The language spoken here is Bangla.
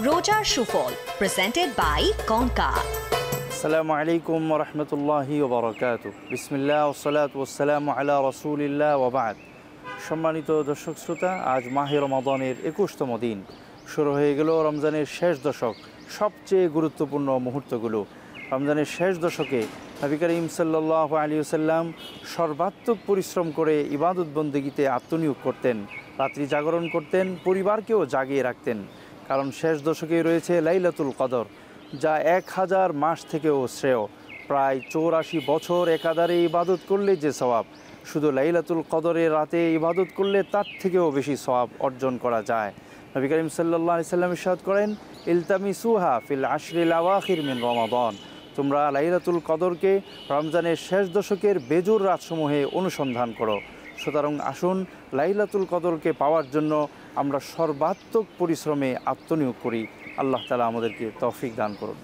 রোজার সুফল প্রেজেন্টেড বাই কঙ্কা। আসসালামু আলাইকুম ওয়া রাহমাতুল্লাহি ওয়া বারাকাতুহু। বিসমিল্লাহ ওয়াসসালাতু ওয়াসসালামু আলা রাসূলিল্লাহ ওয়া বা'দ। সম্মানিত দর্শক শ্রোতা, আজ মাহে রমাদানের ২১তম দিন। শুরু হয়ে গেল রমজানের শেষ দশক, সবচেয়ে গুরুত্বপূর্ণ মুহূর্তগুলো। রমজানের শেষ দশকে নবী করিম সাল্লাল্লাহু আলাইহি ওয়াসাল্লাম সর্বাত্মক পরিশ্রম করে ইবাদত বন্দেগীতে আত্মনিয়োগ করতেন, রাত্রি জাগরণ করতেন, পরিবারকেও জাগিয়ে রাখতেন। কারণ শেষ দশকেই রয়েছে লাইলাতুল কদর, যা ১,০০০ মাস থেকেও শ্রেয়। প্রায় ৮৪ বছর একাধারে ইবাদত করলে যে সওয়াব, শুধু লাইলাতুল কদরের রাতে ইবাদত করলে তার থেকেও বেশি সওয়াব অর্জন করা যায়। নবী করিম সাল্লাল্লাহু আলাইহি ওয়াসাল্লাম ইরশাদ করেন, ইলতামিসুহা ফিল আশরিল আওয়াখির মিন রমাদান। তোমরা লাইলাতুল কদরকে রমজানের শেষ দশকের বেজোর রাতসমূহে অনুসন্ধান করো। সুতরাং আসুন লাইলাতুল কদরকে পাওয়ার জন্য আমরা সর্বাত্মক পরিশ্রমে আত্মনিয়োগ করি। আল্লাহ তাআলা আমাদেরকে তৌফিক দান করুন।